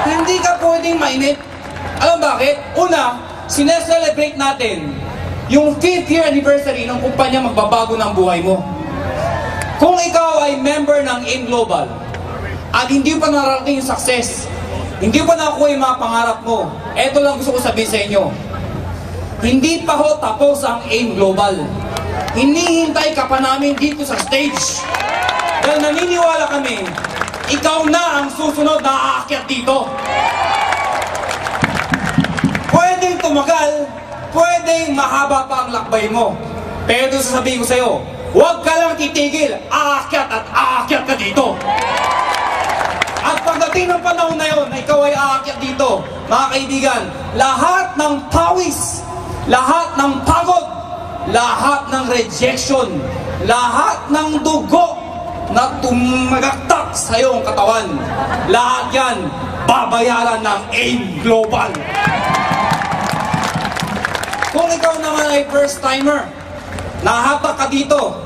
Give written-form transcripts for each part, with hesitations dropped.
Hindi ka pwedeng mainit. Alam bakit? Una, sineselebrate natin yung 5th year anniversary ng kumpanya magbabago ng buhay mo. Kung ikaw ay member ng AIM Global at hindi pa nararating yung success, hindi pa nakuha yung mga pangarap mo, eto lang gusto ko sabihin sa inyo. Hindi pa ho tapos ang AIM Global. Hinihintay ka pa namin dito sa stage. Dahil naniniwala kami, ikaw na ang susunod na aakyat dito. Pwedeng tumagal, pwedeng mahaba pa ang lakbay mo. Pero sasabihin ko sa'yo, huwag ka lang titigil, aakyat at aakyat ka dito. At pagdating ng panahon na yun, na ikaw ay aakyat dito, mga kaibigan, lahat ng pawis, lahat ng pagod, lahat ng rejection, lahat ng dugo na tumagaktak sa iyong katawan, lahat yan babayaran ng AIM Global. Kung ikaw naman ay first timer, nahatak ka dito,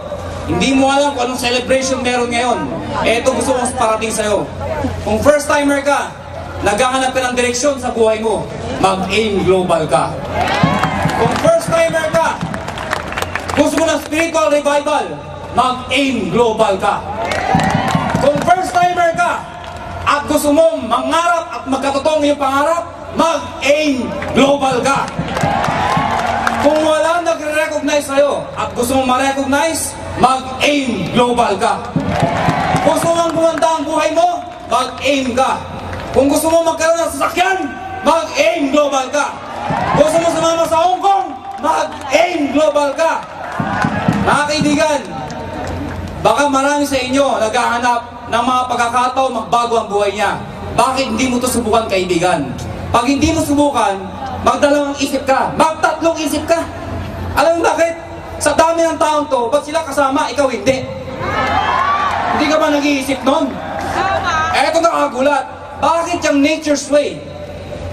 hindi mo alam kung anong celebration meron ngayon, eto gusto kong parating sa'yo. Kung first timer ka, naghahanap ka ng direksyon sa buhay mo, mag-AIM Global ka. Kung first timer ka, gusto mo ng spiritual revival, mag-AIM Global ka. Kung first timer ka, at gusto mo mangarap at magkatotoo yung pangarap, mag-AIM Global ka. Kung wala nagre-recognize sa'yo at gusto mong ma-recognize, mag-AIM Global ka. Gusto mong gumanda ang buhay mo, mag-AIM ka. Kung gusto mong magkaroon ng sasakyan, mag-AIM Global ka. Gusto mo sumama sa Hong Kong, mag-AIM Global ka. Mga kaibigan, baka marami sa inyo naghahanap ng mga pagkakataon magbago ang buhay niya. Bakit hindi mo ito subukan, kaibigan? Pag hindi mo subukan, magdalawang isip ka, magtatlong isip ka. Alam mo bakit? Sa dami ng taong to, ba't sila kasama, ikaw hindi? Hindi ka ba nag-iisip nun? Eto nakakagulat. Bakit yung Nature's Way,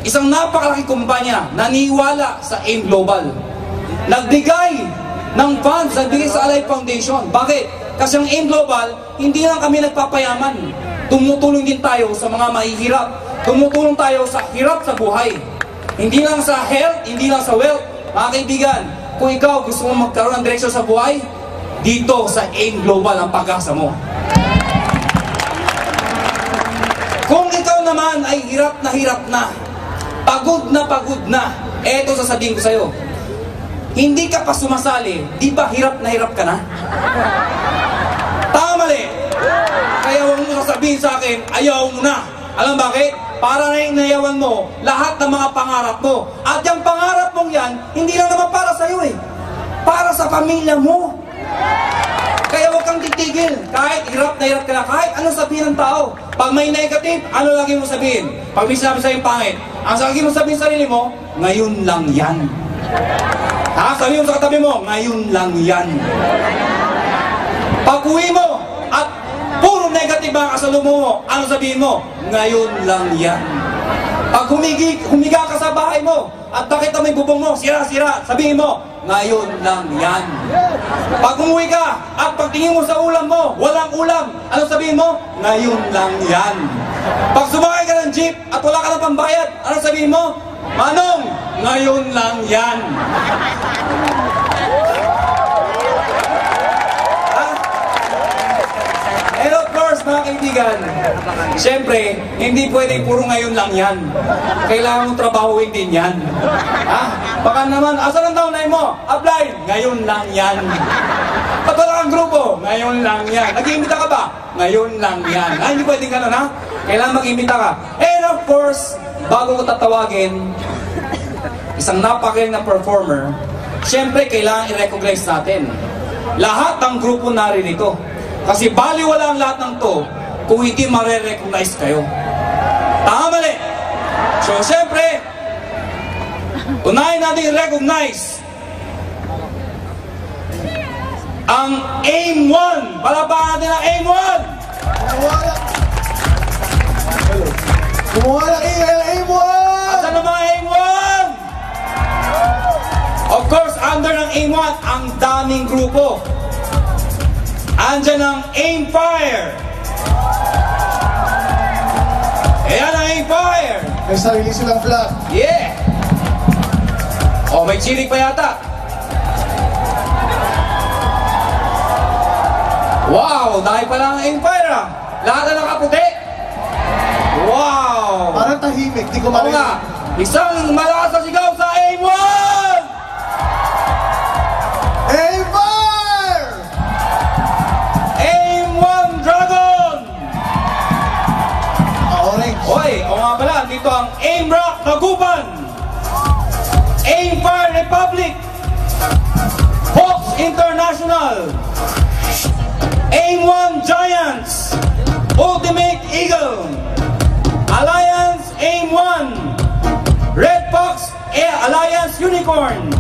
isang napakalaking kumpanya, naniwala sa AIM Global, nagbigay ng funds, nagbigay sa Alive Foundation. Bakit? Kasi ang AIM Global, hindi lang kami nagpapayaman. Tumutulong din tayo sa mga mahihirap. Tumutulong tayo sa hirap sa buhay. Hindi lang sa health, hindi lang sa wealth. Mga kaibigan, kung ikaw gusto mo magkaroon ng direksyon sa buhay, dito sa AIM Global ang pag-asa mo. Kung ikaw naman ay hirap na, pagod na, eto sasabihin ko sa'yo, hindi ka pa sumasali, di ba hirap ka na? Tama mali. Kaya huwag mo sasabihin sa akin, ayaw mo na. Alam bakit? Para na inayawan mo lahat ng mga pangarap mo. At yung pangarap mong yan, hindi lang naman para sa'yo eh. Para sa pamilya mo. Kaya huwag kang titigil. Kahit hirap ka na, kahit anong sabihin ng tao. Pag may negative, ano lagi mo sabihin? Pag may sinabi sa'yo pangit, ang lagi mo sabihin sa sarili mo, ngayon lang yan. Ha? Sabihin mo sa katabi mo, ngayon lang yan. Pag uwi mo, at puro negative ang kasalubong mo, ano sabihin mo? Ngayon lang yan. Pag humiga ka sa bahay mo, at nakita mo yung bubong mo, sira-sira, sabihin mo, ngayon lang yan. Pag umuwi ka, at pagtingin mo sa ulam mo, walang ulam, ano sabihin mo? Ngayon lang yan. Pag sumakay ka ng jeep, at wala ka ng pambayad, ano sabihin mo? Manong, ngayon lang yan. And of course, mga kaibigan, siyempre, hindi pwede puro ngayon lang yan. Kailangan mong trabahuin din yan. Ha? Baka naman, asan ang taunay mo? Apply, ngayon lang yan. Ba't wala kang grupo? Ngayon lang yan. Nag-iimbita ka ba? Ngayon lang yan. Hindi pwedeng ganun, ha? Kailangan mag-iimbita ka. And of course, bago ko tatawagin isang napakagaling na performer, siyempre kailangan i-recognize natin lahat ng grupo naririto. Kasi baliwala ang lahat ng to kung hindi mare-recognize kayo. Tama mali. So siyempre, unahin natin i-recognize ang AIM-1. Palapakan natin ang AIM-1. Kumuha ng AIM-1! Asan ang mga AIM-1? Of course, under ng AIM-1, ang daming grupo. Andyan ang AIM-Fire. Ayan ang AIM-Fire. May sarili silang flag. Yeah! Oh, may chili pa yata. Wow! Dahil pala ang Empire ah. Lahat na nakaputi. Wow! Parang tahimik, di ko Oo nga. marinig. Isang malakas na sigaw sa AIM-1! Empire! AIM-1 Dragon! Orange. Oy, o nga pala, dito ang AIM-Rock Taguban! AIM-Fire Republic! Hawks International! AIM-1 Giants! Ultimate Eagle! Alliance AIM-1! Red Fox Alliance Unicorn!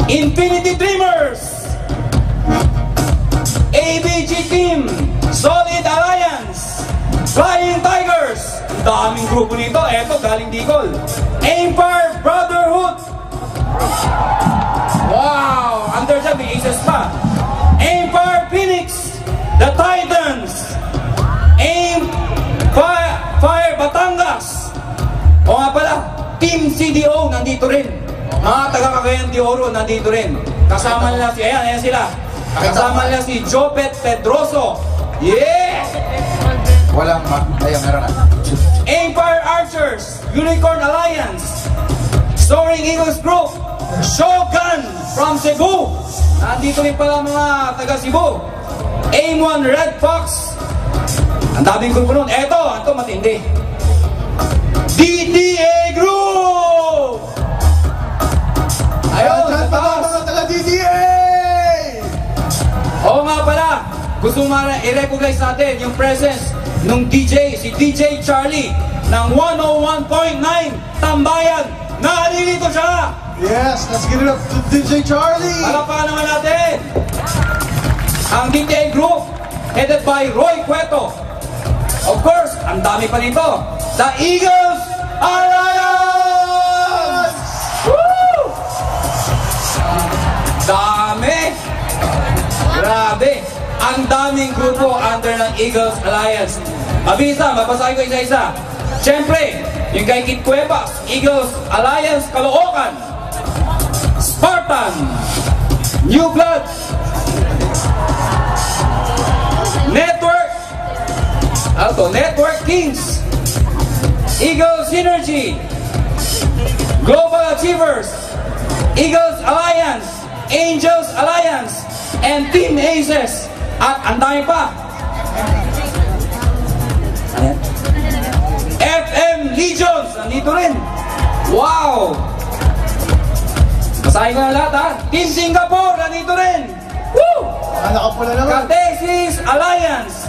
Infinity Dreamers! ABG Team! Solid Alliance! Flying Tigers! Ang daming grupo nito. Eto, galing Bicol. Empire Brotherhood! Wow! Under dyan, may aces pa. Empire Phoenix! The Titans! Fire Batangas! O nga pala, Team CDO nandito rin. Mga taga-Cagayan de Oro nandito rin. Kasama nila si, ayan sila. Kasama nila si Jopet Pedroso. Yeah! Walang ayun, meron na. Empire Archers, Unicorn Alliance, Soaring Eagles Group, Shogun from Cebu. Nandito rin pala mga taga Cebu. AIM-1 Red Fox. Ang daming grupo nun. Ito matindi. DDA Group! Ayun, Dyan sa pa taas. mga taga-DDA! Oo nga pala, gusto mo i-recognize natin yung presence nung DJ, si DJ Charlie ng 101.9 Tambayan. Nalilito siya! Yes, let's give it up to DJ Charlie! Palapakan naman natin! Ang DTA Group, headed by Roy Cueto. Of course, ang dami pa nito. The Eagles Alliance! Woo! Dami! Grabe! Ang daming grupo under ng Eagles Alliance. Mabisa, mabasahin ko isa-isa. Siyempre, yung kay Kid Cuevas, Eagles Alliance Caloocan, Spartan, New Blood, Network Kings, Eagle Synergy, Global Achievers, Eagles Alliance, Angels Alliance, and Team Aces. At ang dami pa. FM Legions, nandito rin. Wow! Basahin ko na lahat ha. Team Singapore, nandito rin. Woo! Nakapula naman. Catesis Alliance,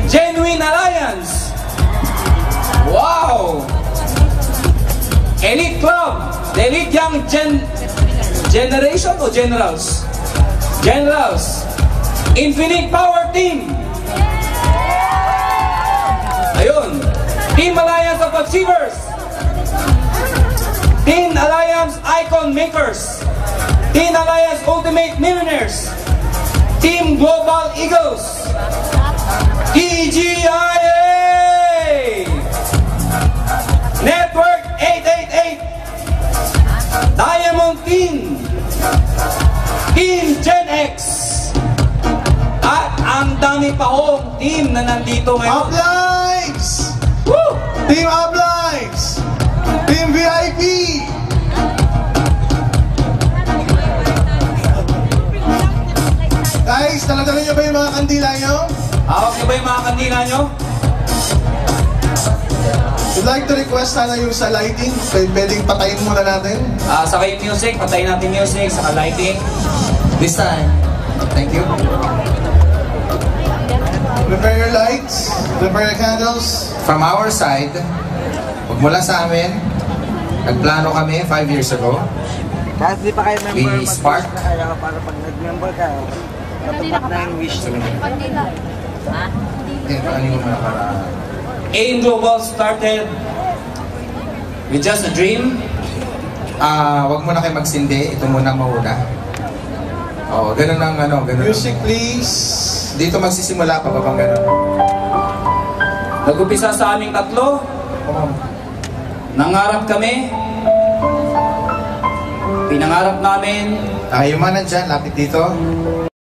Genuine Alliance. Wow! Elite Club, the Elite Young Generation o Generals? Generals. Infinite Power Team. Ayun. Team Alliance of Achievers. Team Alliance Icon Makers. Team Alliance Ultimate Millionaires. Team Global Eagles. TGIA. Network 888. Diamond Team. Team Gen X. At ang dami pa hong team na nandito ngayon. Uplines! Woo! Team Uplines! Team VIP! Guys, dala-dala niyo ba yung mga kandila niyo? Hawak niyo ba yung mga kandila nyo? Would like to request sana yung sa lighting. Pwedeng patayin muna natin. Saka yung music, patayin natin music, saka lighting. This time. Thank you. Prepare your lights. Prepare your candles. From our side, mula sa amin, nagplano kami 5 years ago. Kahit di pa kayo member, We spark. mag-wish na kayo para pag nag-member ka, natupad na yung wish nyo. Ano yung mga para... AIM Global started with just a dream. Wag muna kayo magsindi. Ito muna mauna. Oo, ganun ang ano, ganun. Music please. Dito magsisimula pa bang ganun? Nag-upisa sa aming tatlo. Nangarap kami. Pinangarap namin. Yung mga nandyan, lapit dito.